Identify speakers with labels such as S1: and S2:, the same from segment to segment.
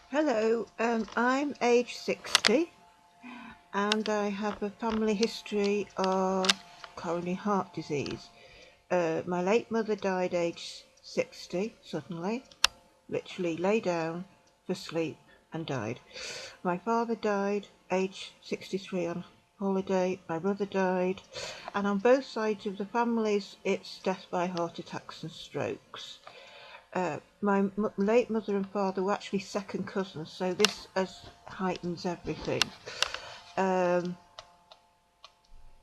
S1: Hello, I'm age 60 and I have a family history of coronary heart disease. My late mother died age 60 suddenly, literally lay down for sleep and died. My father died age 63 on holiday, my brother died, and on both sides of the families it's death by heart attacks and strokes. My late mother and father were actually second cousins, so this heightens everything.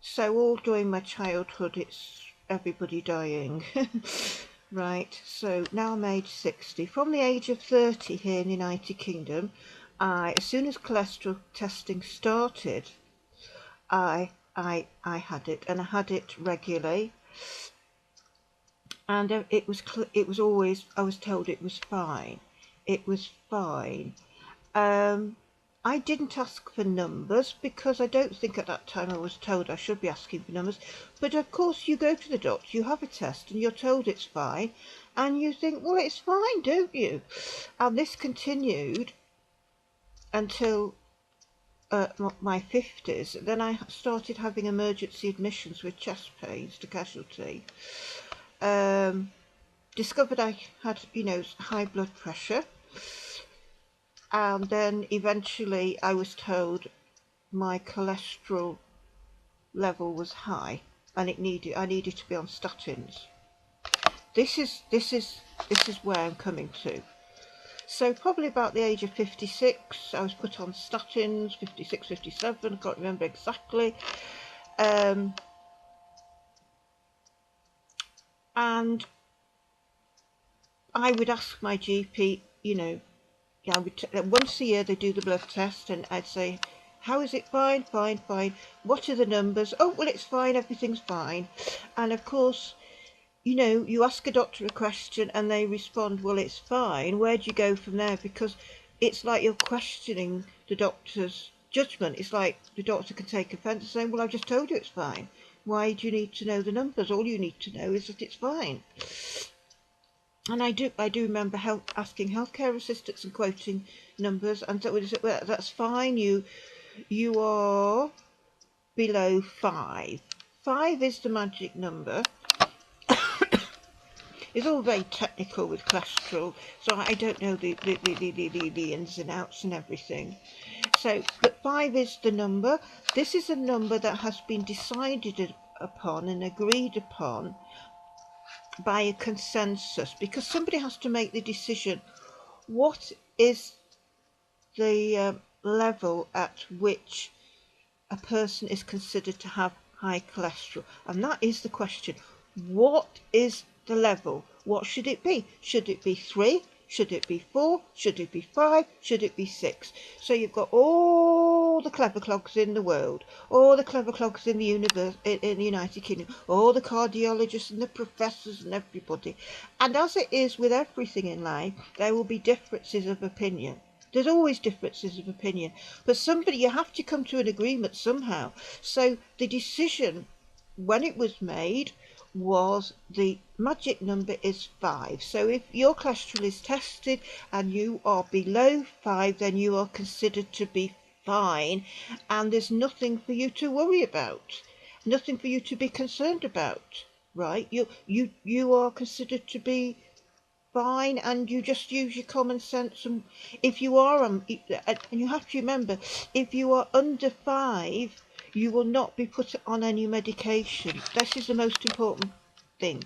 S1: So all during my childhood, it's everybody dying. Right, so now I'm age 60. From the age of 30 here in the United Kingdom, as soon as cholesterol testing started, I had it, and I had it regularly. And it was always, I was told it was fine. It was fine. I didn't ask for numbers because I don't think at that time I was told I should be asking for numbers. But of course you go to the doctor, you have a test and you're told it's fine. And you think, well, it's fine, don't you? And this continued until my 50s. Then I started having emergency admissions with chest pains to casualty. Discovered I had, high blood pressure. And then eventually I was told my cholesterol level was high and I needed to be on statins. This is where I'm coming to. So probably about the age of 56 I was put on statins, 56, 57, I can't remember exactly. And I would ask my GP, once a year they do the blood test, and I'd say, how is it? Fine, fine, fine. What are the numbers? Oh, well, it's fine, everything's fine. And of course, you ask a doctor a question and they respond, well, it's fine. Where do you go from there? Because it's like you're questioning the doctor's judgment. It's like the doctor can take offence and say, well, I've just told you it's fine. Why do you need to know the numbers? All you need to know is that it's fine. And I do remember asking healthcare assistants and quoting numbers, and so we said, well, that's fine. You are below 5. 5 is the magic number. It's all very technical with cholesterol, so I don't know the ins and outs and everything. So, but 5 is the number. This is a number that has been decided upon and agreed upon by a consensus, because somebody has to make the decision. What is the level at which a person is considered to have high cholesterol? And that is the question. What is the level? What should it be? Should it be 3? Should it be 4? Should it be 5? Should it be 6? So you've got all the clever clogs in the world, all the clever clogs in the United Kingdom, all the cardiologists and the professors and everybody. And as it is with everything in life, there will be differences of opinion. There's always differences of opinion, but you have to come to an agreement somehow. So the decision, when it was made, was the magic number is 5. So if your cholesterol is tested and you are below 5, then you are considered to be fine, and there's nothing for you to worry about, nothing for you to be concerned about, right? You are considered to be fine, and you just use your common sense. And if you are and you have to remember, if you are under 5, you will not be put on any medication. This is the most important thing.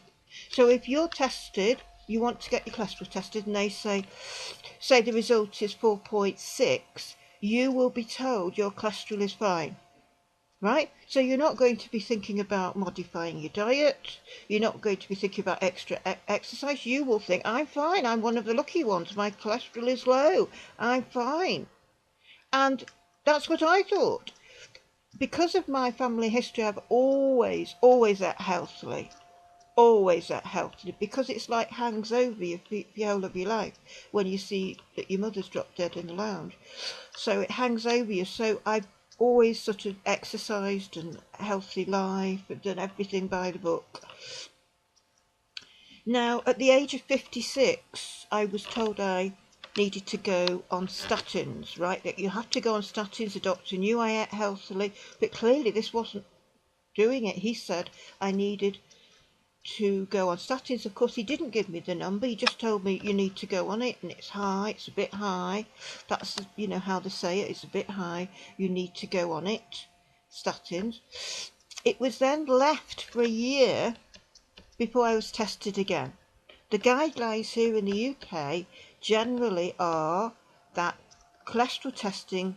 S1: So if you're tested, you want to get your cholesterol tested, and they say the result is 4.6, you will be told your cholesterol is fine. Right? So you're not going to be thinking about modifying your diet. You're not going to be thinking about extra exercise. You will think, I'm fine. I'm one of the lucky ones. My cholesterol is low. I'm fine. And that's what I thought. Because of my family history, I've always ate healthily. Always ate healthily. Because it's like hangs over you for the whole of your life when you see that your mother's dropped dead in the lounge. So it hangs over you. So I've always sort of exercised and healthy life and done everything by the book. Now, at the age of 56, I was told I needed to go on statins, right? That you have to go on statins. The doctor knew I ate healthily, but clearly this wasn't doing it. He said I needed to go on statins. Of course, he didn't give me the number. He just told me you need to go on it, and it's high. It's a bit high. That's, you know, how they say it. It's a bit high. You need to go on it. Statins. It was then left for a year before I was tested again. The guidelines here in the UK generally are that cholesterol testing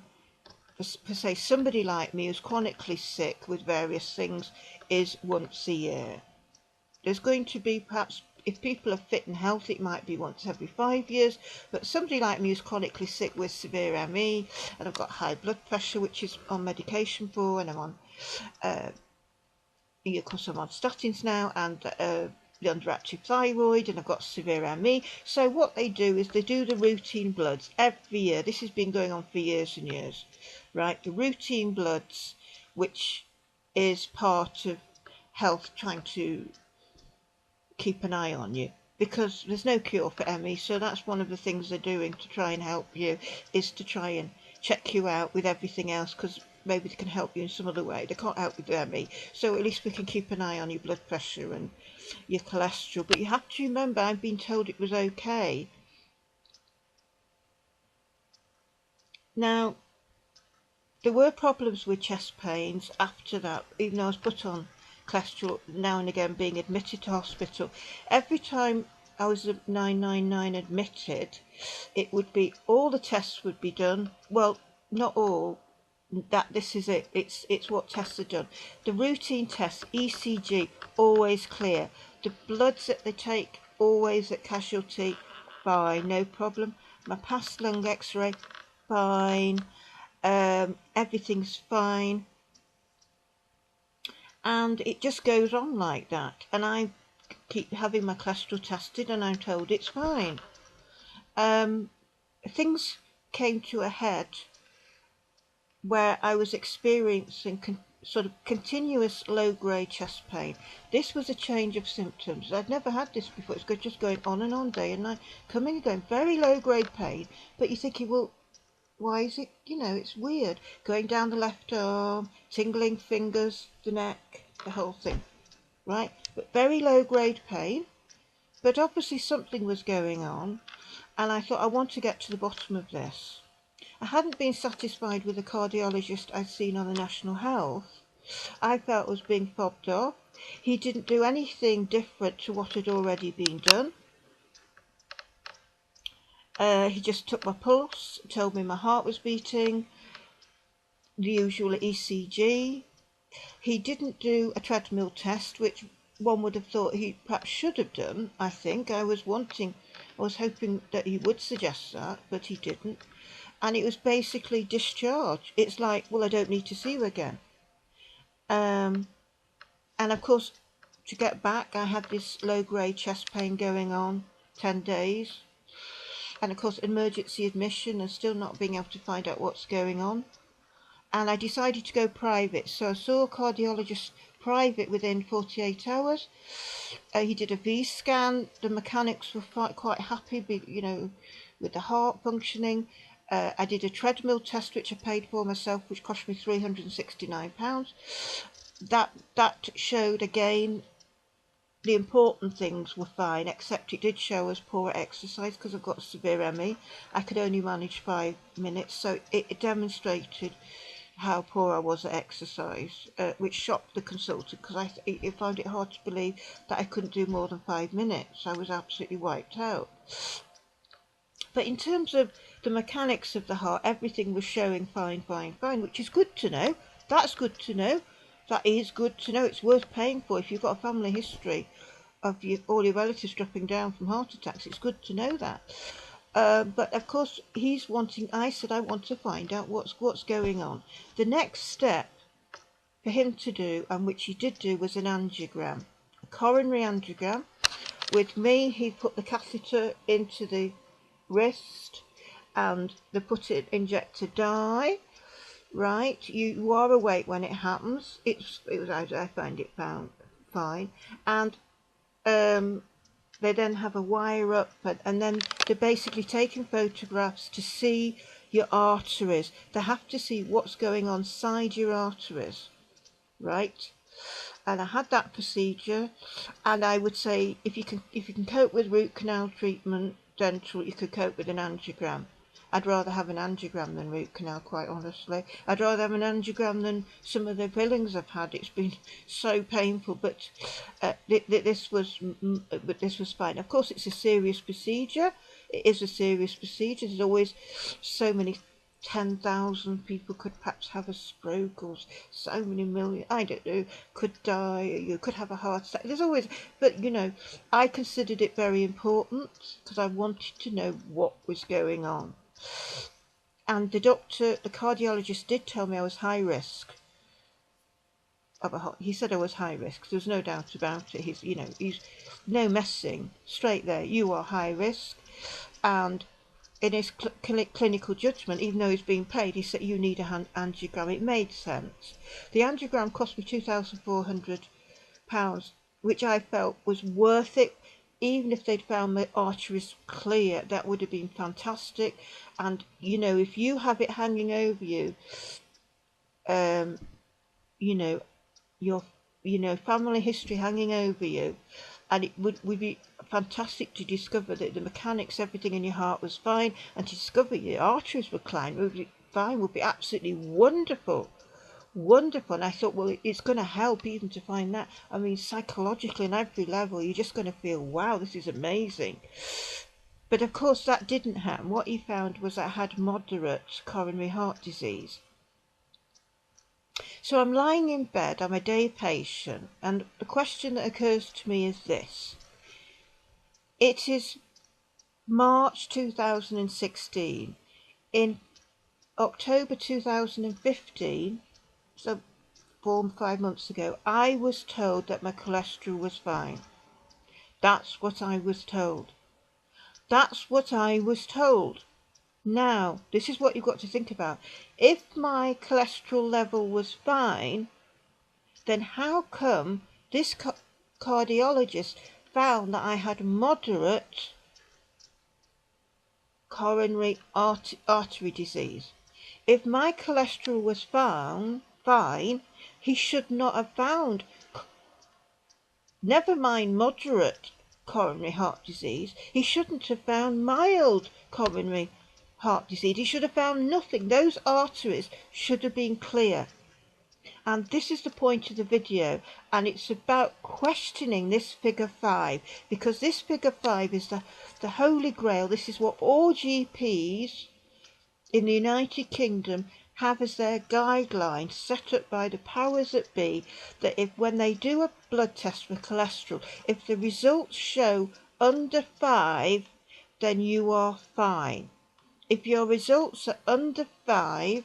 S1: for say somebody like me who's chronically sick with various things is once a year. There's going to be, perhaps if people are fit and healthy, it might be once every 5 years, but somebody like me who's chronically sick with severe ME, and I've got high blood pressure, which is on medication for, and I'm on of course I'm on statins now, and the underactive thyroid, and I've got severe ME. So what they do is they do the routine bloods every year. This has been going on for years and years, right? The routine bloods, which is part of health, trying to keep an eye on you, because there's no cure for ME. So that's one of the things they're doing to try and help you, is to try and check you out with everything else, because maybe they can help you in some other way. They can't help with ME, so at least we can keep an eye on your blood pressure and your cholesterol. But you have to remember, I've been told it was okay. Now, there were problems with chest pains after that, even though I was put on cholesterol now and again, being admitted to hospital. Every time I was at 999 admitted, it would be, all the tests would be done. Well, not all. This is it. It's what tests are done. The routine tests, ECG, always clear. The bloods that they take, always at casualty, fine, no problem. My past lung X-ray, fine. Everything's fine, and it just goes on like that, and I keep having my cholesterol tested and I'm told it's fine. Things came to a head where I was experiencing sort of continuous low-grade chest pain. This was a change of symptoms. I'd never had this before. It's just going on and on, day and night, coming and going, very low-grade pain, but you're thinking, well, why is it, you know, it's weird. Going down the left arm, tingling fingers, the neck, the whole thing, right? But very low grade pain. But obviously something was going on, and I thought, I want to get to the bottom of this. I hadn't been satisfied with the cardiologist I'd seen on the National Health. I felt was being fobbed off. He didn't do anything different to what had already been done. He just took my pulse, told me my heart was beating, the usual ECG. He didn't do a treadmill test, which one would have thought he perhaps should have done, I think. I was hoping that he would suggest that, but he didn't. And it was basically discharge. It's like, well, I don't need to see you again. And of course, to get back, I had this low-grade chest pain going on 10 days. And of course, emergency admission and still not being able to find out what's going on. And I decided to go private. So I saw a cardiologist private within 48 hours. He did a V scan. The mechanics were quite happy, you know, with the heart functioning. I did a treadmill test, which I paid for myself, which cost me £369. That showed again the important things were fine, except it did show us poor exercise because I've got severe ME. I could only manage 5 minutes, so it demonstrated how poor I was at exercise, which shocked the consultant, because I found it hard to believe that I couldn't do more than 5 minutes. I was absolutely wiped out. But in terms of the mechanics of the heart, everything was showing fine, which is good to know. That's good to know. That is good to know. It's worth paying for. If you've got a family history of all your relatives dropping down from heart attacks, it's good to know that. But of course, I said, I want to find out what's going on. The next step for him to do, and which he did do, was an angiogram, a coronary angiogram. With me, he put the catheter into the wrist, and they inject a dye. Right, you are awake when it happens. I find it fine, and they then have a wire up, and then they're basically taking photographs to see your arteries. They have to see what's going on inside your arteries, right? And I had that procedure, and I would say if you can cope with root canal treatment, dental, you could cope with an angiogram. I'd rather have an angiogram than root canal, quite honestly. I'd rather have an angiogram than some of the fillings I've had. It's been so painful, but this was fine. Of course, it's a serious procedure. It is a serious procedure. There's always so many 10,000 people could perhaps have a stroke, or so many million, I don't know, could die, you could have a heart attack. There's always, but you know, I considered it very important because I wanted to know what was going on. And the cardiologist did tell me I was high risk of a heart. He said I was high risk. There's no doubt about it. He's no messing, straight there. You are high risk, and in his clinical judgment, even though he's being paid, he said you need a angiogram. It made sense. The angiogram cost me £2,400, which I felt was worth it. Even if they'd found my arteries clear, that would have been fantastic. And you know, if you have it hanging over you, you know, your family history hanging over you, and it would be fantastic to discover that the mechanics, everything in your heart was fine, and to discover your arteries were fine would be absolutely wonderful. And I thought, well, it's going to help even to find that. I mean, psychologically on every level, you're just going to feel, wow, this is amazing. But of course that didn't happen. What he found was I had moderate coronary heart disease. So I'm lying in bed, I'm a day patient, and the question that occurs to me is this. It is March 2016. In October 2015, so 4 or 5 months ago, I was told that my cholesterol was fine. That's what I was told. That's what I was told. Now, this is what you've got to think about. If my cholesterol level was fine, then how come this cardiologist found that I had moderate coronary artery disease? If my cholesterol was fine, he should not have found, never mind moderate coronary heart disease, he shouldn't have found mild coronary heart disease. He should have found nothing. Those arteries should have been clear. And this is the point of the video, and it's about questioning this figure 5, because this figure 5 is the holy grail. This is what all GPs in the United Kingdom have as their guideline set up by the powers that be, that if when they do a blood test for cholesterol, if the results show under 5, then you are fine. If your results are under 5,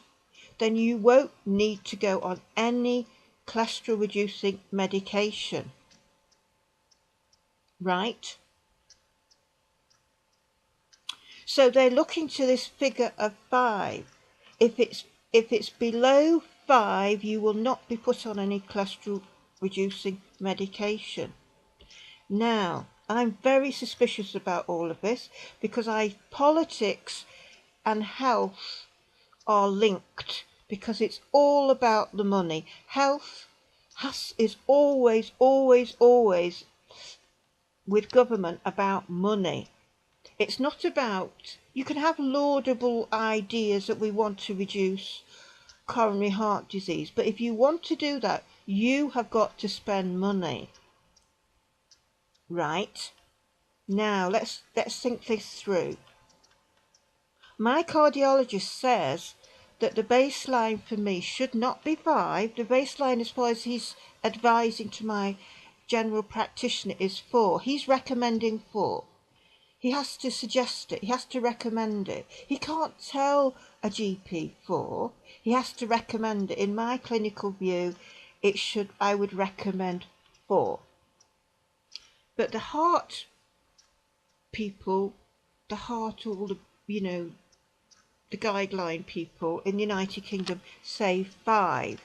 S1: then you won't need to go on any cholesterol reducing medication. Right? So they're looking to this figure of 5. If it's below 5, you will not be put on any cholesterol reducing medication. Now, I'm very suspicious about all of this, because politics and health are linked, because it's all about the money. Health is always with government about money. It's not about, you can have laudable ideas that we want to reduce coronary heart disease, but if you want to do that, you have got to spend money. Right? Now, let's think this through. My cardiologist says that the baseline for me should not be 5. The baseline, as far as he's advising to my general practitioner, is 4. He's recommending 4. He has to suggest it. He has to recommend it. He can't tell a GP 4. He has to recommend it. In my clinical view, I would recommend 4. But the heart people, all the, the guideline people in the United Kingdom say 5.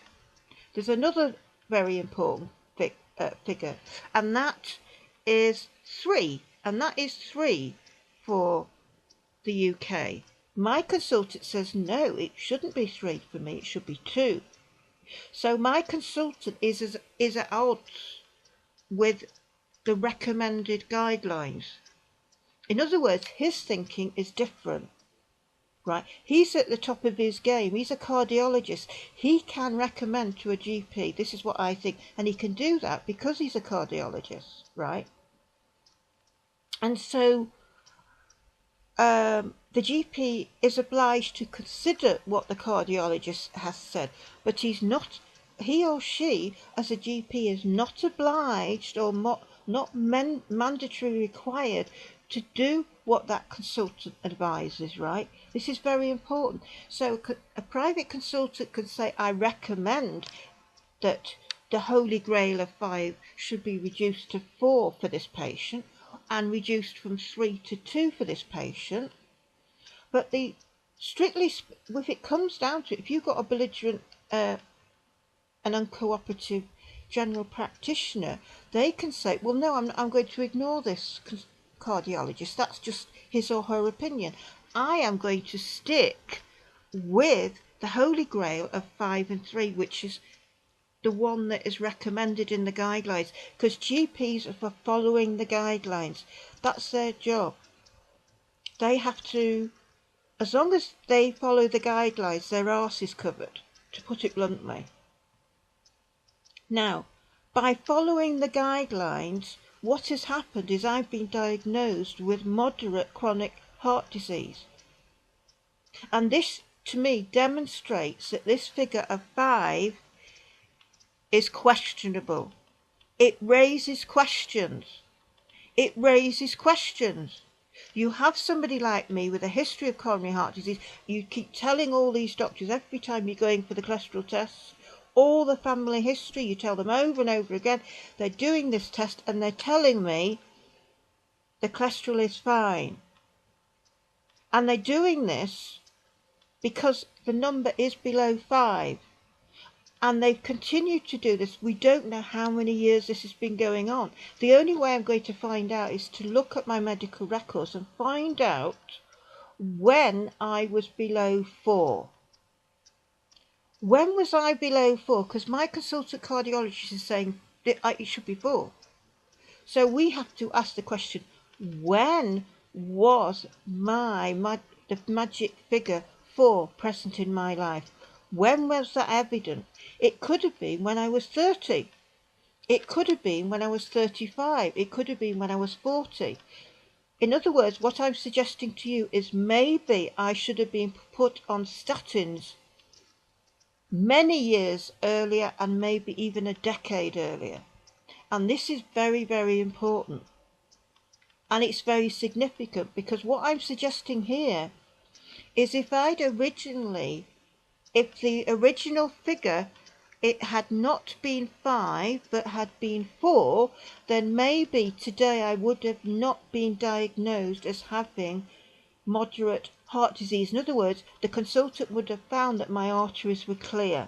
S1: There's another very important figure, and that is 3. and that is 3 for the UK. My consultant says no, it shouldn't be 3 for me, it should be 2. So my consultant is at odds with the recommended guidelines. In other words, his thinking is different, right? He's at the top of his game. He's a cardiologist. He can recommend to a GP, this is what I think, and he can do that because he's a cardiologist, right? And so the GP is obliged to consider what the cardiologist has said, but he or she as a GP is not obliged or not mandatory required to do what that consultant advises, right? This is very important. So a private consultant can say, I recommend that the Holy Grail of 5 should be reduced to 4 for this patient and reduced from 3 to 2 for this patient. But if it comes down to it, if you've got a belligerent an uncooperative general practitioner, they can say, well, no, I'm going to ignore this cardiologist. That's just his or her opinion. I am going to stick with the Holy Grail of 5 and 3, which is the one that is recommended in the guidelines, because GPs are following the guidelines. That's their job. They have to, as long as they follow the guidelines, their arse is covered, to put it bluntly. Now, by following the guidelines, what has happened is I've been diagnosed with moderate chronic heart disease. And this, to me, demonstrates that this figure of 5 is questionable. It raises questions. It raises questions. You have somebody like me with a history of coronary heart disease. You keep telling all these doctors every time you're going for the cholesterol tests, all the family history, you tell them over and over again, they're doing this test and they're telling me the cholesterol is fine. And they're doing this because the number is below 5. And they've continued to do this. We don't know how many years this has been going on. The only way I'm going to find out is to look at my medical records and find out when I was below 4. When was I below 4? Because my consultant cardiologist is saying that it should be 4. So we have to ask the question, when was the magic figure 4 present in my life? When was that evident? It could have been when I was 30. It could have been when I was 35. It could have been when I was 40. In other words, what I'm suggesting to you is maybe I should have been put on statins many years earlier and maybe even a decade earlier. And this is very, very important. And it's very significant because what I'm suggesting here is if the original figure, it had not been 5 but had been 4, then maybe today I would have not been diagnosed as having moderate heart disease. In other words, the consultant would have found that my arteries were clear.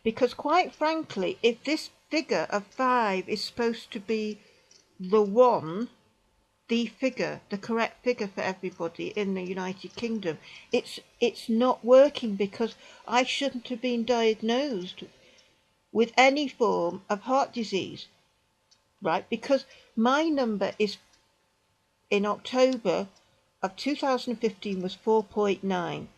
S1: Because quite frankly, if this figure of 5 is supposed to be the correct figure for everybody in the United Kingdom, it's not working because I shouldn't have been diagnosed with any form of heart disease, right? Because my number is, in October of 2015, was 4.9.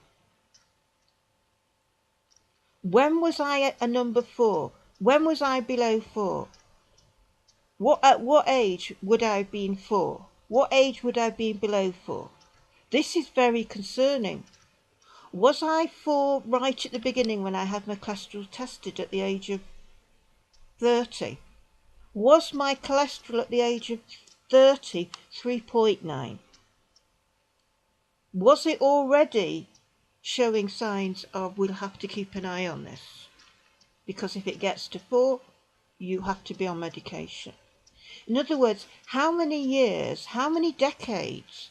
S1: When was I at a number 4? When was I below 4? At what age would I have been 4? What age would I have been below 4? This is very concerning. Was I 4 right at the beginning when I had my cholesterol tested at the age of 30? Was my cholesterol at the age of 30 3.9? Was it already showing signs of we'll have to keep an eye on this? Because if it gets to 4, you have to be on medication. In other words, how many years, how many decades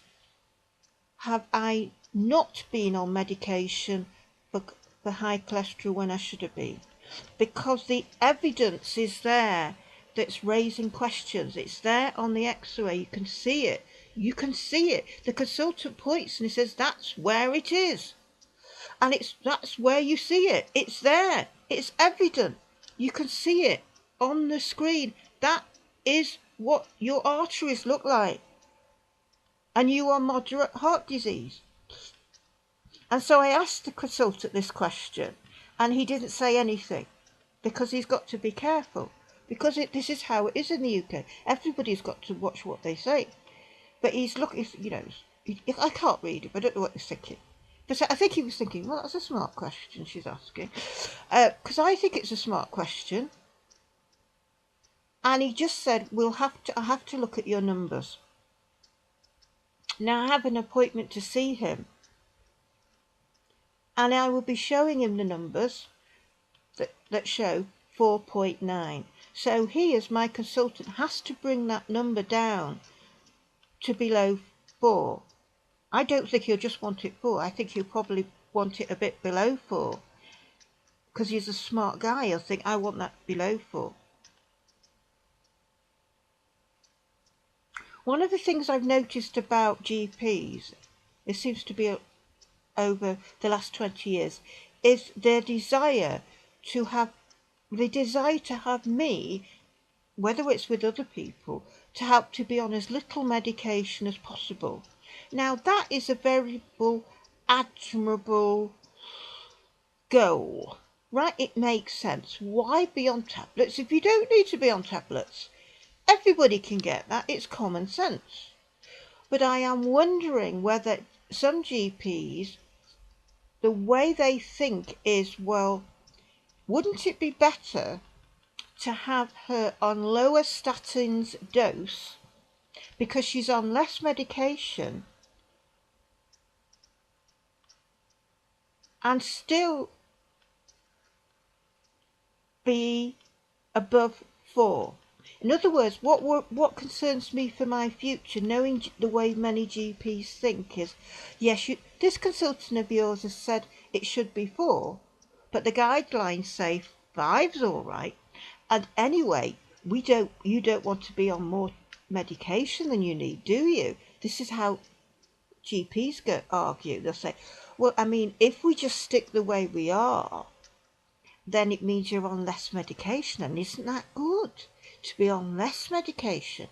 S1: have I not been on medication for high cholesterol when I should have been? Because the evidence is there. that's raising questions. It's there on the x-ray. You can see it. You can see it. The consultant points and he says, that's where it is. And that's where you see it. It's there. It's evident. You can see it on the screen. That is what your arteries look like. And you are moderate heart disease. And so I asked the consultant this question, and he didn't say anything, because he's got to be careful, because this is how it is in the UK. Everybody's got to watch what they say. But he's looking, you know, I can't read it, but I don't know what he's thinking. But I think he was thinking, well, that's a smart question she's asking, because I think it's a smart question. And he just said, I have to look at your numbers. Now I have an appointment to see him, and I will be showing him the numbers that show 4.9. So he, as my consultant, has to bring that number down to below 4. I don't think he'll just want it 4. I think he'll probably want it a bit below 4. Because he's a smart guy. He'll think, I want that below 4. One of the things I've noticed about GPs, it seems to be over the last 20 years, is their desire to have me, whether it's with other people, to help to be on as little medication as possible. Now that is a very admirable goal, right? It makes sense. Why be on tablets if you don't need to be on tablets? Everybody can get that. It's common sense. But I am wondering whether some GPs, the way they think is, well, wouldn't it be better to have her on lower statins dose because she's on less medication and still be above 4? In other words, what concerns me for my future, knowing the way many GPs think, is, yes, this consultant of yours has said it should be 4, but the guidelines say 5's all right. And anyway, you don't want to be on more medication than you need, do you? This is how GPs argue. They'll say, well, I mean, if we just stick the way we are, then it means you're on less medication, and isn't that good, to be on less medication?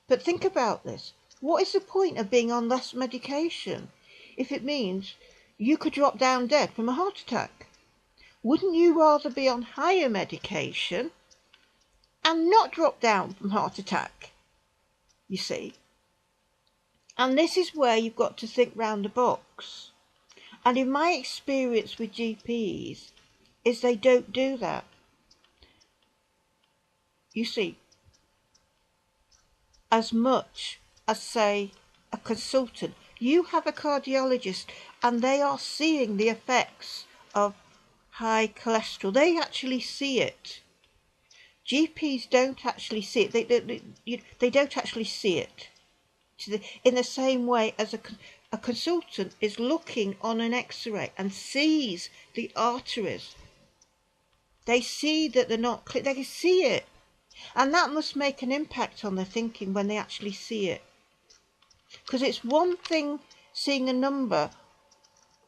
S1: But think about this. What is the point of being on less medication if it means you could drop down dead from a heart attack? Wouldn't you rather be on higher medication and not drop down from heart attack? You see? And this is where you've got to think round the box. And in my experience with GPs, is they don't do that. You see, as much as, say, a consultant, you have a cardiologist and they are seeing the effects of high cholesterol. They actually see it. GPs don't actually see it. They don't actually see it in the same way as a consultant is looking on an x-ray and sees the arteries. They see that they're not clear. They see it. And that must make an impact on their thinking when they actually see it. Because it's one thing seeing a number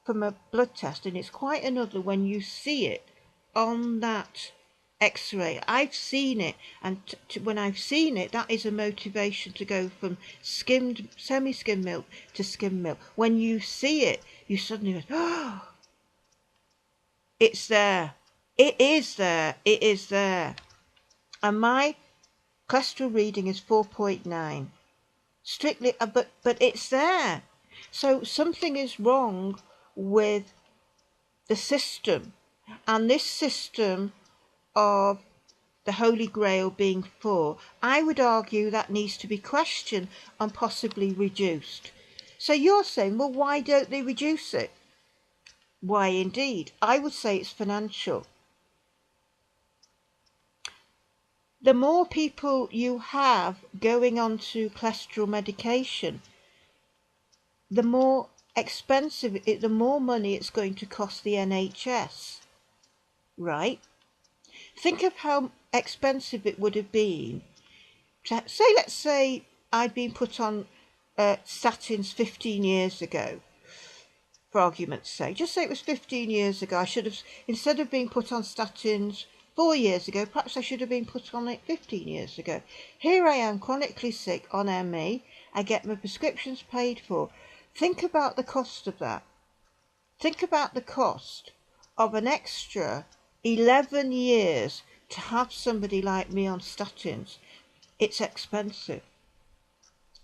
S1: from a blood test, and it's quite another when you see it on that x-ray. I've seen it, and when I've seen it, that is a motivation to go from semi-skimmed milk to skimmed milk. When you see it, you suddenly go, oh, it's there. It is there. It is there. And my cholesterol reading is 4.9. Strictly, but it's there. So something is wrong with the system. And this system of the Holy Grail being 4, I would argue that needs to be questioned and possibly reduced. So you're saying, well, why don't they reduce it? Why indeed? I would say it's financial. The more people you have going on to cholesterol medication, the more expensive the more money it's going to cost the NHS, right? Think of how expensive it would have been to say, let's say I'd been put on statins 15 years ago, for argument's sake. Just say it was 15 years ago. I should have, instead of being put on statins 4 years ago, perhaps I should have been put on it 15 years ago. Here I am, chronically sick on ME. I get my prescriptions paid for. Think about the cost of that. Think about the cost of an extra 11 years to have somebody like me on statins. It's expensive.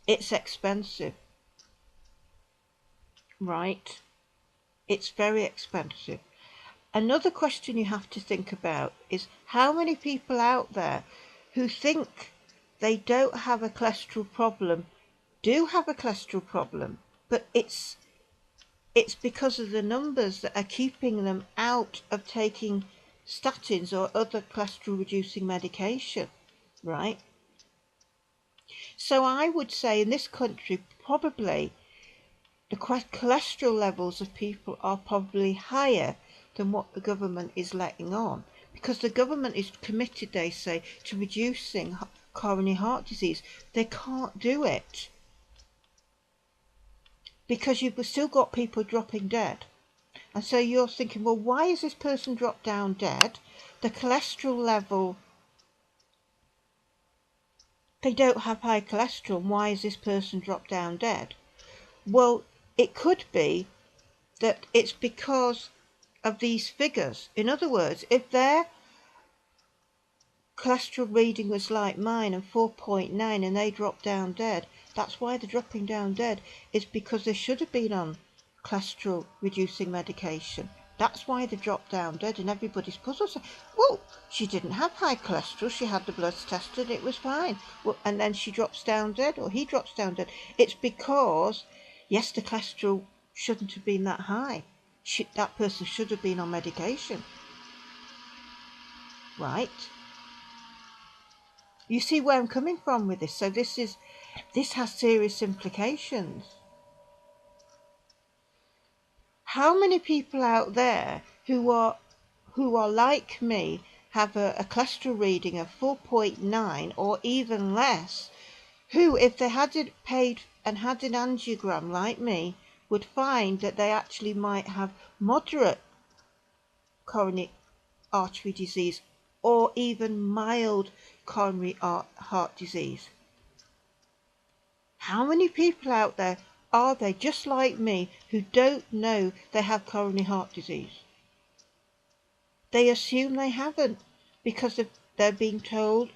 S1: It's expensive. Right? It's very expensive. Another question you have to think about is how many people out there who think they don't have a cholesterol problem do have a cholesterol problem, but it's because of the numbers that are keeping them out of taking statins or other cholesterol reducing medication, right? So I would say in this country, probably the cholesterol levels of people are probably higher than what the government is letting on, because the government is committed, they say, to reducing coronary heart disease. They can't do it because you've still got people dropping dead. And so you're thinking, well, why is this person dropped down dead? The cholesterol level, they don't have high cholesterol. Why is this person dropped down dead? Well, it could be that it's because of these figures. In other words, if their cholesterol reading was like mine and 4.9 and they dropped down dead, that's why they're dropping down dead. It's because they should have been on cholesterol reducing medication. That's why they dropped down dead, and everybody's puzzled. So, well, she didn't have high cholesterol, she had the bloods tested, it was fine. Well, and then she drops down dead, or he drops down dead. It's because, yes, the cholesterol shouldn't have been that high. That person should have been on medication. Right? You see where I'm coming from with this. So this has serious implications. How many people out there who are like me have a cholesterol reading of 4.9 or even less, who, if they had it paid and had an angiogram like me, would find that they actually might have moderate coronary artery disease or even mild coronary heart disease? How many people out there are there just like me who don't know they have coronary heart disease? They assume they haven't because they're being told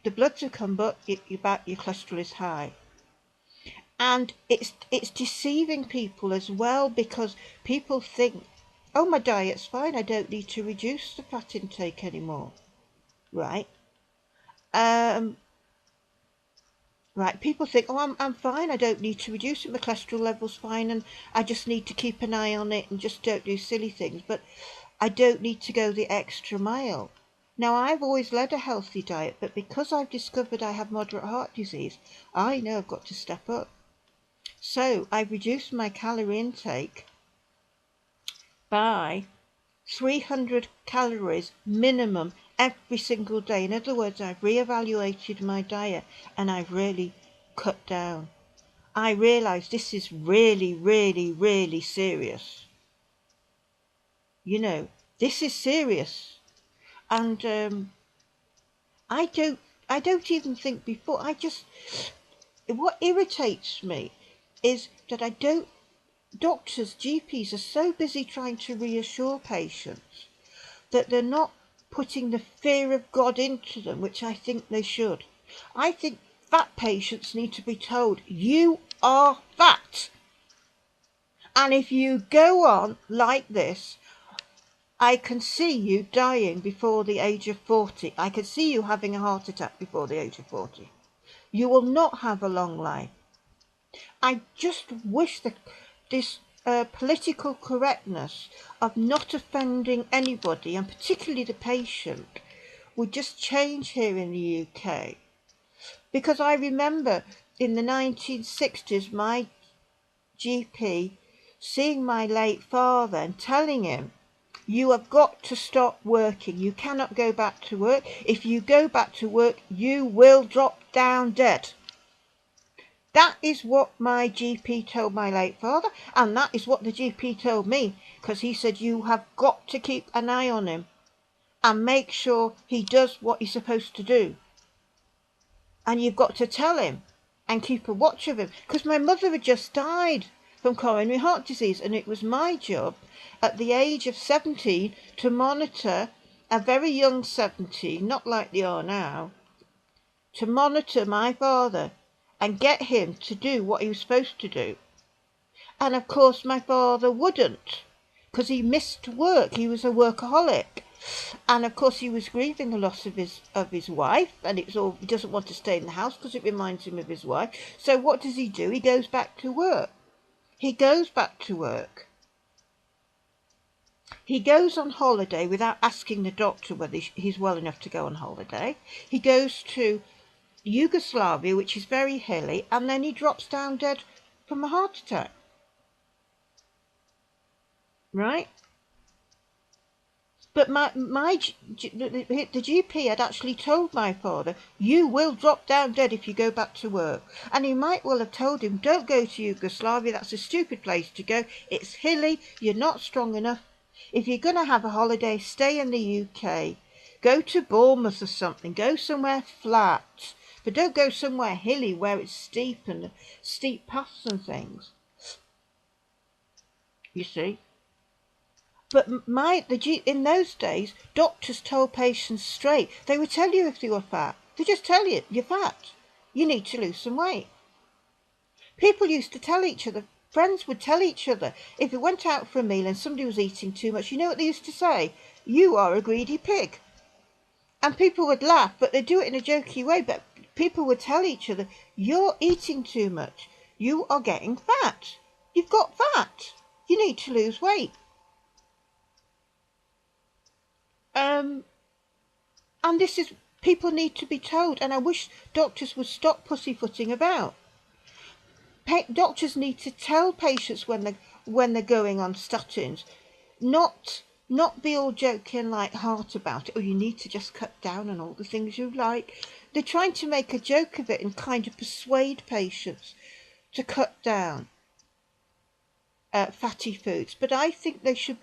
S1: the bloods have come, but your cholesterol is high. And it's deceiving people as well, because people think, oh, my diet's fine, I don't need to reduce the fat intake anymore. Right? Right, people think, oh, I'm fine, I don't need to reduce it, my cholesterol level's fine, and I just need to keep an eye on it and just don't do silly things, but I don't need to go the extra mile. Now, I've always led a healthy diet, but because I've discovered I have moderate heart disease, I know I've got to step up. So I've reduced my calorie intake by 300 calories minimum every single day. In other words, I've reevaluated my diet and I've really cut down. I realise this is really, really, really serious. You know, this is serious. And I don't even think before. What irritates me is that doctors, GPs are so busy trying to reassure patients that they're not putting the fear of God into them, which I think they should. I think fat patients need to be told, you are fat. And if you go on like this, I can see you dying before the age of 40. I can see you having a heart attack before the age of 40. You will not have a long life. I just wish that this political correctness of not offending anybody, and particularly the patient, would just change here in the UK. Because I remember in the 1960s, my GP seeing my late father and telling him, You have got to stop working. You cannot go back to work. If you go back to work, you will drop down dead. That is what my GP told my late father, and that is what the GP told me, because he said you have got to keep an eye on him and make sure he does what he's supposed to do. And you've got to tell him and keep a watch of him, because my mother had just died from coronary heart disease, and it was my job at the age of 17 to monitor a very young 17, not like they are now, to monitor my father and get him to do what he was supposed to do. And of course my father wouldn't, because he missed work. He was a workaholic, and of course he was grieving the loss of his wife, and he doesn't want to stay in the house because it reminds him of his wife. So what does he do? He goes back to work. He goes on holiday without asking the doctor whether he's well enough to go on holiday. He goes to Yugoslavia, which is very hilly, and then he drops down dead from a heart attack. Right? But the GP had actually told my father, you will drop down dead if you go back to work. And he might well have told him, don't go to Yugoslavia, that's a stupid place to go. It's hilly, you're not strong enough. If you're going to have a holiday, stay in the UK. Go to Bournemouth or something, go somewhere flat. But don't go somewhere hilly where it's steep and steep paths and things. You see? But in those days, doctors told patients straight. They would tell you if you were fat. They just tell you, you're fat. You need to lose some weight. People used to tell each other, friends would tell each other, if it went out for a meal and somebody was eating too much, you know what they used to say? You are a greedy pig. And people would laugh, but they'd do it in a jokey way. But people would tell each other, you're eating too much. You are getting fat. You've got fat. You need to lose weight. And this is, people need to be told, and I wish doctors would stop pussyfooting about. Doctors need to tell patients when they're going on statins, not be all joking like heart about it, or you need to just cut down on all the things you like. They're trying to make a joke of it and kind of persuade patients to cut down fatty foods. But I think they should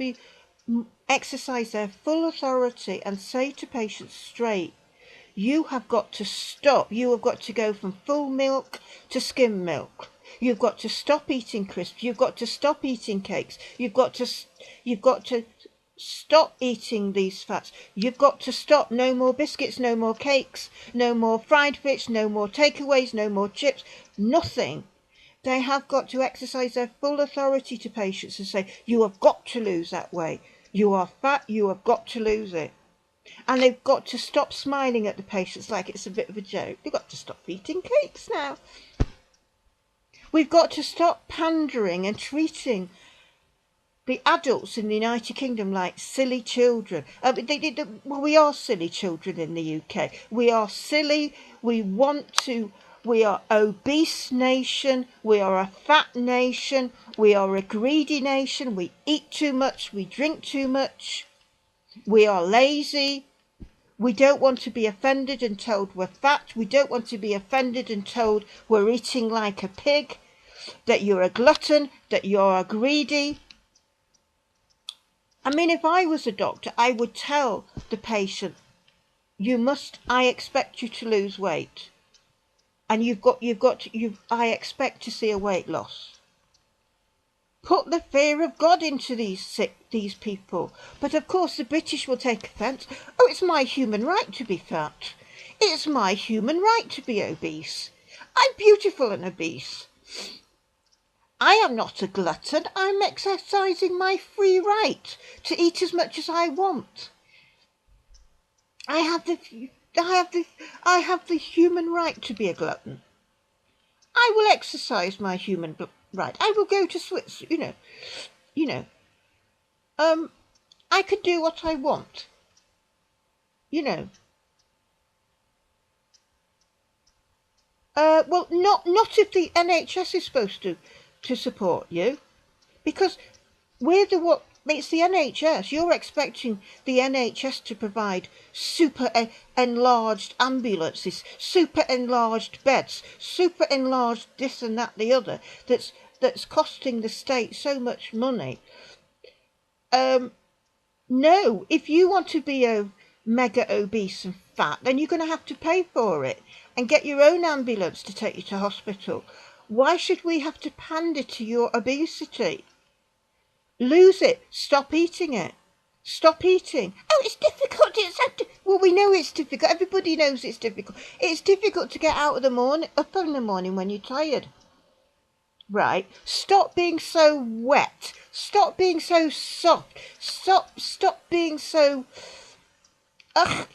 S1: exercise their full authority and say to patients straight, you have got to stop. You have got to go from full milk to skim milk. You've got to stop eating crisps. You've got to stop eating cakes. You've got to stop eating these fats. You've got to stop. No more biscuits, no more cakes, no more fried fish, no more takeaways, no more chips, nothing. They have got to exercise their full authority to patients and say, you have got to lose that weight. You are fat, you have got to lose it. And they've got to stop smiling at the patients like it's a bit of a joke. They've got to stop eating cakes now. We've got to stop pandering and treating the adults in the United Kingdom like silly children. Well, we are silly children in the UK. We are silly. We are obese nation. We are a fat nation. We are a greedy nation. We eat too much. We drink too much. We are lazy. We don't want to be offended and told we're fat. We don't want to be offended and told we're eating like a pig, that you're a glutton, that you're greedy. I mean, if I was a doctor, I would tell the patient, I expect you to lose weight. And I expect to see a weight loss. Put the fear of God into these people. But of course the British will take offence. Oh, it's my human right to be fat. It's my human right to be obese. I'm beautiful and obese. I am not a glutton. I'm exercising my free right to eat as much as I want. I have the human right to be a glutton. I will exercise my human right. I will go to Switzerland, I can do what I want, well, not if the NHS is supposed to support you, because we're It's the NHS. You're expecting the NHS to provide super enlarged ambulances, super enlarged beds, super enlarged this and that, the other, that's costing the state so much money. No, if you want to be a mega obese and fat, then you're going to have to pay for it and get your own ambulance to take you to hospital. Why should we have to pander to your obesity? Lose it. Stop eating it. Stop eating. Oh, it's difficult. Well, we know it's difficult. Everybody knows it's difficult. It's difficult to get up in the morning when you're tired. Right? Stop being so wet. Stop being so soft. Stop being so... Ugh,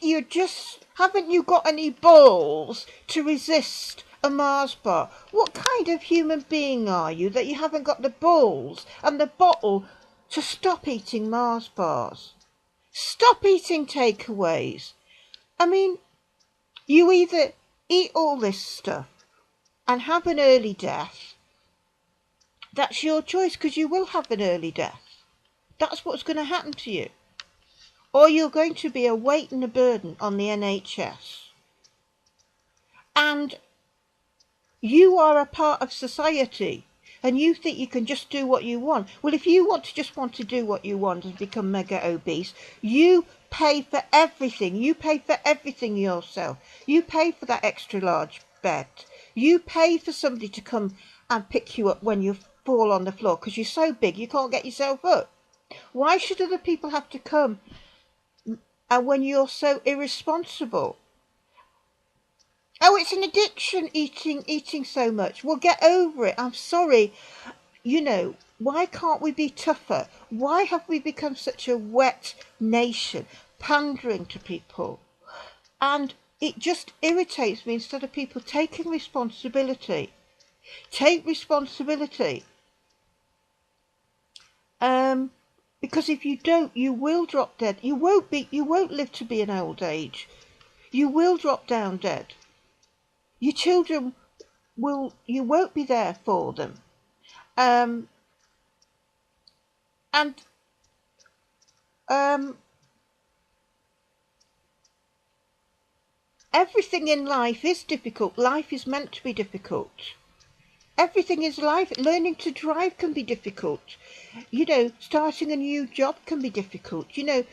S1: haven't you got any balls to resist a Mars bar? What kind of human being are you that you haven't got the balls and the bottle to stop eating Mars bars? Stop eating takeaways. I mean, you either eat all this stuff and have an early death. That's your choice, because you will have an early death. That's what's going to happen to you. Or you're going to be a weight and a burden on the NHS. And you are a part of society, and you think you can just do what you want. Well, if you want to do what you want and become mega obese, you pay for everything. You pay for everything yourself. You pay for that extra large bed. You pay for somebody to come and pick you up when you fall on the floor because you're so big you can't get yourself up. Why should other people have to come and when you're so irresponsible? Oh, it's an addiction, eating so much. Well, get over it. I'm sorry. You know, why can't we be tougher? Why have we become such a wet nation, pandering to people? And it just irritates me instead of people taking responsibility. Take responsibility. Because if you don't, you will drop dead. You won't live to be an old age. You will drop down dead. Your children you won't be there for them. Everything in life is difficult. Life is meant to be difficult. Everything is life. Learning to drive can be difficult. You know, starting a new job can be difficult. You know,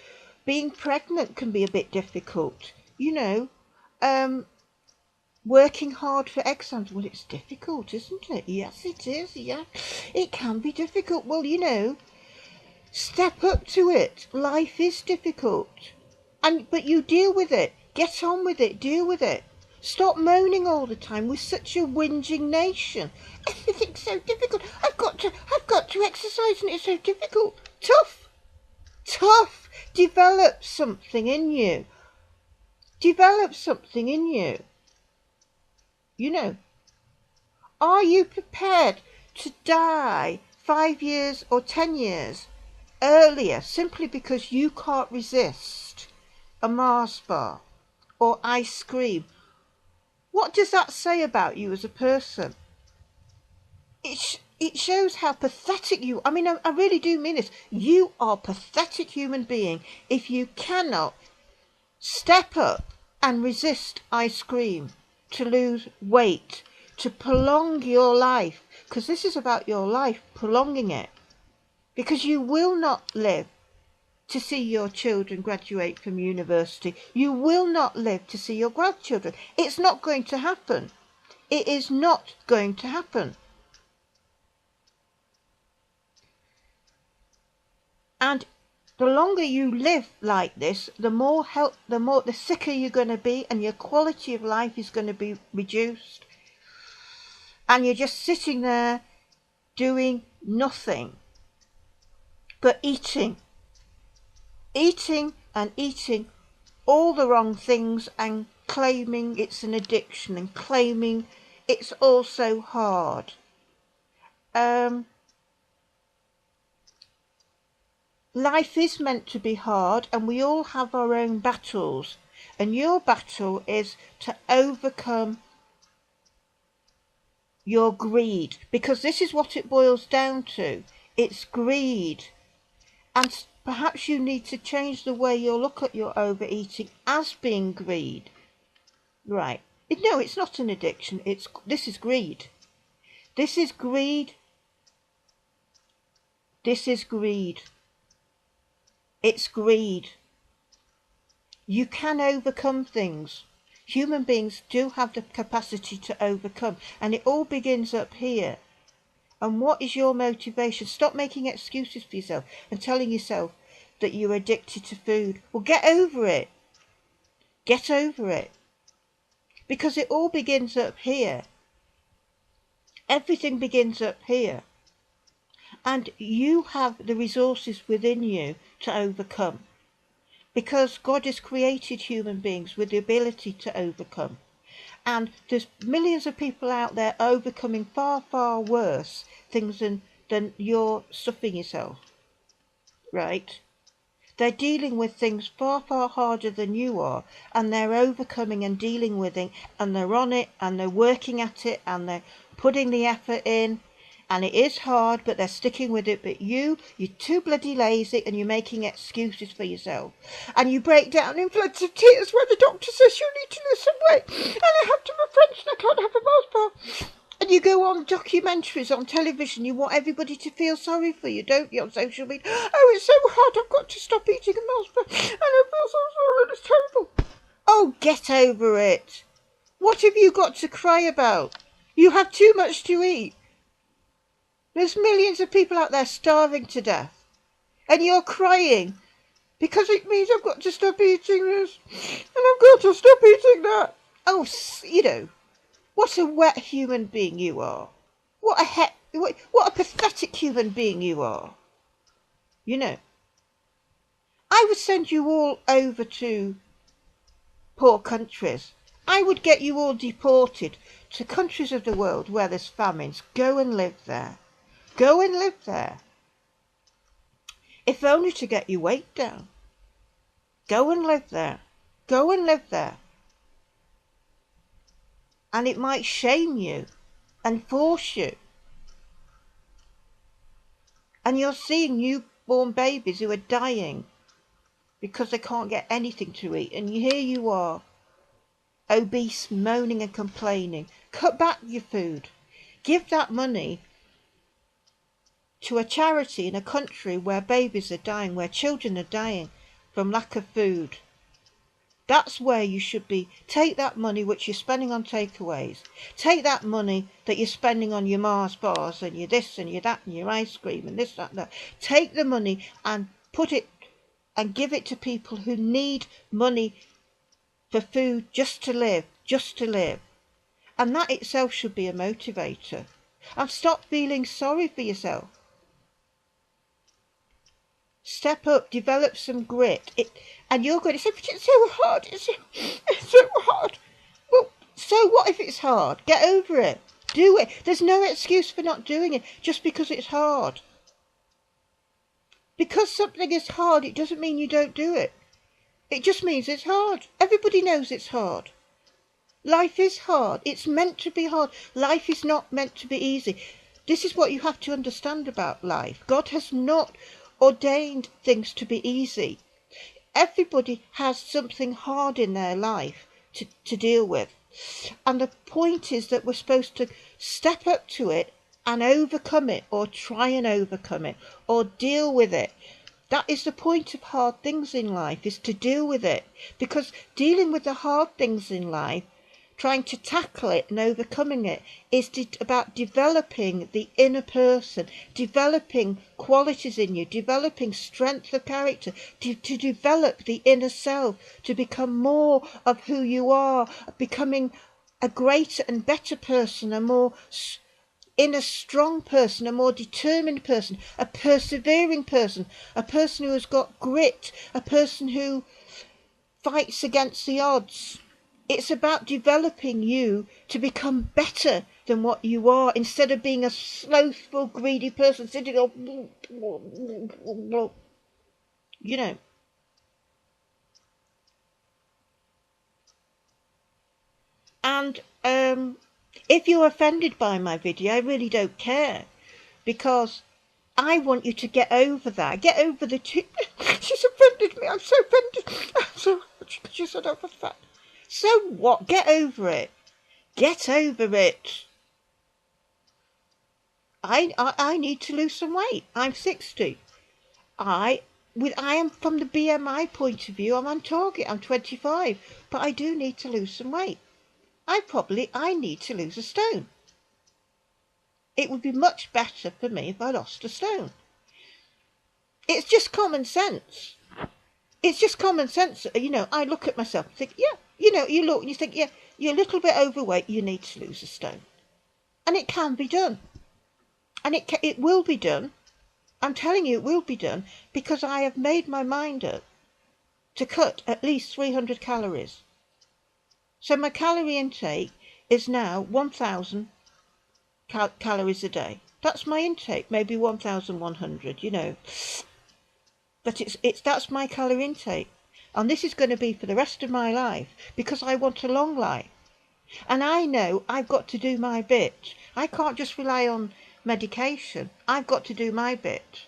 S1: being pregnant can be a bit difficult. You know, working hard for exams. Well, it's difficult, isn't it? Yes, it is. Yeah, it can be difficult. Well, you know, step up to it. Life is difficult. But you deal with it. Get on with it. Deal with it. Stop moaning all the time. We're such a whinging nation. Everything's so difficult. I've got to exercise and it's so difficult. Tough. Develop something in you. You know, are you prepared to die 5 years or 10 years earlier simply because you can't resist a Mars bar or ice cream? What does that say about you as a person? It shows how pathetic you... I mean, I really do mean this. You are a pathetic human being if you cannot step up and resist ice cream, to lose weight, to prolong your life. Because this is about your life, prolonging it. Because you will not live to see your children graduate from university. You will not live to see your grandchildren. It's not going to happen. It is not going to happen. And the longer you live like this, the sicker you're going to be, and your quality of life is going to be reduced. And you're just sitting there doing nothing but eating and eating all the wrong things, and claiming it's an addiction and claiming it's all so hard. Life is meant to be hard, and we all have our own battles, and your battle is to overcome your greed, because this is what it boils down to. It's greed. And perhaps you need to change the way you look at your overeating as being greed. Right. No, it's not an addiction. This is greed. This is greed. This is greed. It's greed. You can overcome things. Human beings do have the capacity to overcome, and it all begins up here. And what is your motivation? Stop making excuses for yourself and telling yourself that you're addicted to food. Well, get over it. Get over it. Because it all begins up here. Everything begins up here. And you have the resources within you to overcome. Because God has created human beings with the ability to overcome. And there's millions of people out there overcoming far, far worse things than you're suffering yourself. Right? They're dealing with things far, far harder than you are, and they're overcoming and dealing with it, and they're on it, and they're working at it, and they're putting the effort in, and it is hard, but they're sticking with it. But you're too bloody lazy, and you're making excuses for yourself, and you break down in floods of tears when the doctor says you need to lose some weight, and I have to my friends, and I can't have a Mars bar. And you go on documentaries on television, you want everybody to feel sorry for you, don't you, on social media? Oh, it's so hard, I've got to stop eating a Mars bar, and I feel so sorry, it's terrible. Oh, get over it. What have you got to cry about? You have too much to eat. There's millions of people out there starving to death, and you're crying because it means I've got to stop eating this, and I've got to stop eating that. Oh, what a wet human being you are. What a pathetic human being you are. You know, I would send you all over to poor countries. I would get you all deported to countries of the world where there's famines. Go and live there. Go and live there. If only to get your weight down. Go and live there. Go and live there. And it might shame you and force you. And you're seeing newborn babies who are dying because they can't get anything to eat. And here you are, obese, moaning and complaining. Cut back your food. Give that money to a charity in a country where babies are dying, where children are dying from lack of food. That's where you should be. Take that money which you're spending on takeaways. Take that money that you're spending on your Mars bars and your this and your that and your ice cream and this, that, and that. Take the money and put it and give it to people who need money for food just to live, just to live. And that itself should be a motivator. And stop feeling sorry for yourself. Step up, develop some grit. And you're going to say, but it's so hard, it's so hard. Well, so what if it's hard? Get over it. Do it. There's no excuse for not doing it just because it's hard. Because something is hard, it doesn't mean you don't do it. It just means it's hard. Everybody knows it's hard. Life is hard. It's meant to be hard. Life is not meant to be easy. This is what you have to understand about life. God has not ordained things to be easy. Everybody has something hard in their life to deal with. And the point is that we're supposed to step up to it and overcome it, or try and overcome it, or deal with it. That is the point of hard things in life, is to deal with it. Because dealing with the hard things in life, trying to tackle it and overcoming it, is about developing the inner person, developing qualities in you, developing strength of character, to develop the inner self, to become more of who you are, becoming a greater and better person, a more inner strong person, a more determined person, a persevering person, a person who has got grit, a person who fights against the odds. It's about developing you to become better than what you are, instead of being a slothful, greedy person sitting on, you know. And if you're offended by my video, I really don't care, because I want you to get over that. Get over the she's offended me. I'm so offended. She said I was fat. So what? Get over it. Get over it. I need to lose some weight. I'm 60. I am from the BMI point of view, I'm on target. I'm 25, but I do need to lose some weight. I need to lose a stone. It would be much better for me if I lost a stone. It's just common sense. It's just common sense. I look at myself and think, yeah, you look and you think, yeah, you're a little bit overweight, you need to lose a stone. And it can be done. And it will be done. I'm telling you, it will be done, because I have made my mind up to cut at least 300 calories. So my calorie intake is now 1,000 calories a day. That's my intake, maybe 1,100, But that's my calorie intake. And this is going to be for the rest of my life, because I want a long life. And I know I've got to do my bit. I can't just rely on medication. I've got to do my bit.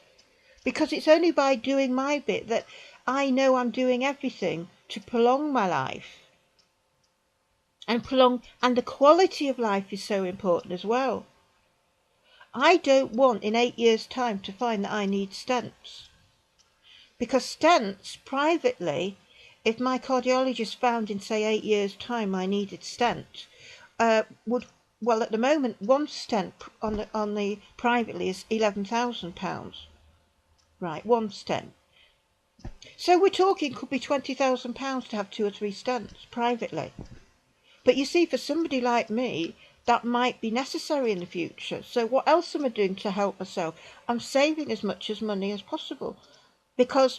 S1: Because it's only by doing my bit that I know I'm doing everything to prolong my life. And the quality of life is so important as well. I don't want in 8 years' time to find that I need stents. Because stents, privately, if my cardiologist found in, say, 8 years' time I needed stent, at the moment, one stent on the privately is £11,000. Right, one stent. So we're talking could be £20,000 to have 2 or 3 stents privately. But you see, for somebody like me, that might be necessary in the future. So what else am I doing to help myself? I'm saving as much money as possible, because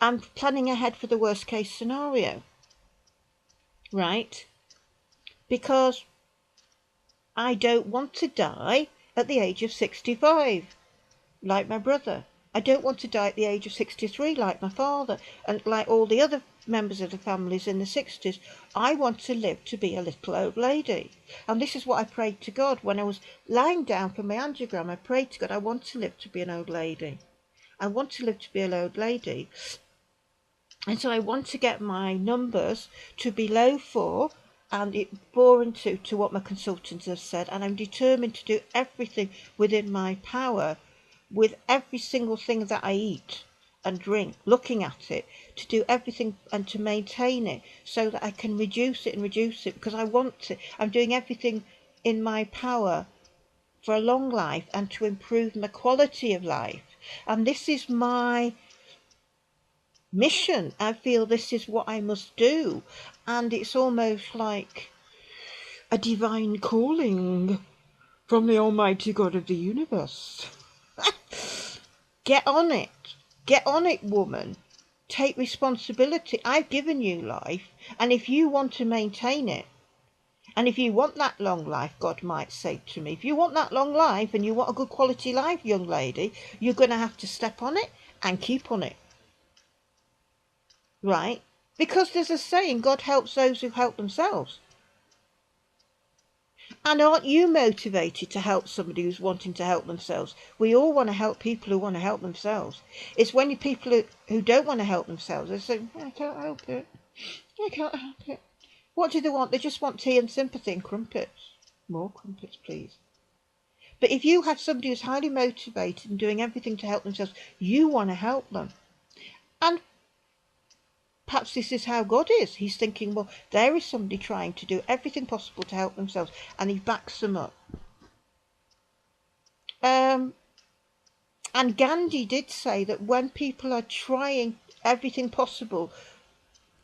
S1: I'm planning ahead for the worst case scenario. Right? Because I don't want to die at the age of 65, like my brother. I don't want to die at the age of 63 like my father and like all the other members of the families in the 60s. I want to live to be a little old lady. And this is what I prayed to God when I was lying down for my angiogram. I prayed to God, I want to live to be an old lady. I want to live to be an old lady. And so I want to get my numbers to below 4 and 4 and 2 to what my consultants have said. And I'm determined to do everything within my power with every single thing that I eat and drink, looking at it, to do everything and to maintain it so that I can reduce it because I want to. I'm doing everything in my power for a long life and to improve my quality of life. And this is my mission. I feel this is what I must do. And it's almost like a divine calling from the Almighty God of the universe. Get on it. Get on it, woman. Take responsibility. I've given you life, and if you want to maintain it, and if you want that long life, God might say to me, if you want that long life and you want a good quality life, young lady, you're going to have to step on it and keep on it. Right? Because there's a saying, God helps those who help themselves. And aren't you motivated to help somebody who's wanting to help themselves? We all want to help people who want to help themselves. It's when you people who don't want to help themselves, they say, I can't help it. I can't help it. What do they want? They just want tea and sympathy and crumpets. More crumpets, please. But if you have somebody who's highly motivated and doing everything to help themselves, you want to help them. And perhaps this is how God is. He's thinking, well, there is somebody trying to do everything possible to help themselves, and he backs them up. And Gandhi did say that when people are trying everything possible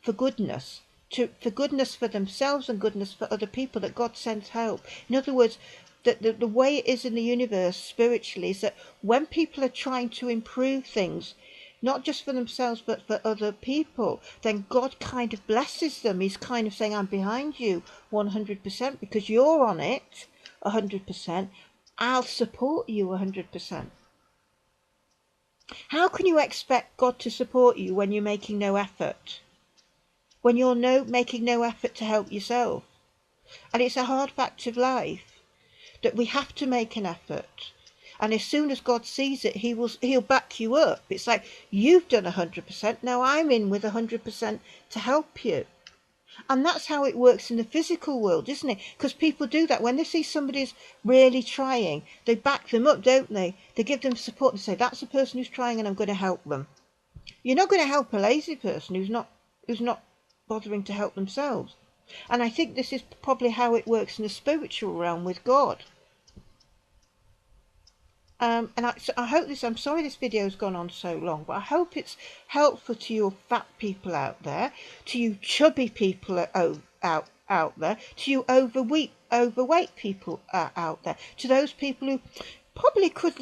S1: for goodness, for goodness for themselves and goodness for other people, that God sends help. In other words, that the way it is in the universe spiritually is that when people are trying to improve things, not just for themselves but for other people, then God kind of blesses them. He's kind of saying, I'm behind you 100% because you're on it 100%. I'll support you 100%. How can you expect God to support you when you're making no effort? When you're making no effort to help yourself? And it's a hard fact of life that we have to make an effort. And as soon as God sees it, he'll back you up. It's like, you've done 100%, now I'm in with 100% to help you. And that's how it works in the physical world, isn't it? Because people do that. When they see somebody's really trying, they back them up, don't they? They give them support and say, that's a person who's trying and I'm going to help them. You're not going to help a lazy person who's not bothering to help themselves. And I think this is probably how it works in the spiritual realm with God. And I hope this, I'm sorry this video's gone on so long, but I hope it's helpful to you fat people out there, to you chubby people out there, to you overweight people out there, to those people who probably could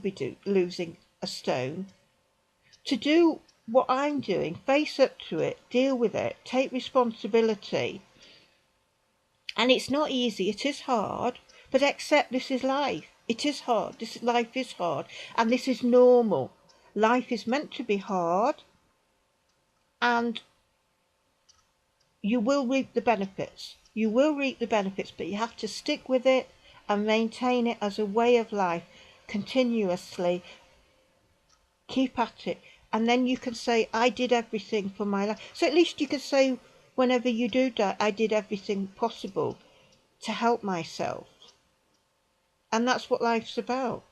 S1: be losing a stone, to do what I'm doing, face up to it, deal with it, take responsibility. And it's not easy, it is hard, but accept this is life. It is hard. Life is hard, and this is normal. Life is meant to be hard, and you will reap the benefits. You will reap the benefits, but you have to stick with it and maintain it as a way of life continuously. Keep at it, and then you can say, I did everything for my life. So at least you can say, whenever you do die, I did everything possible to help myself. And that's what life's about.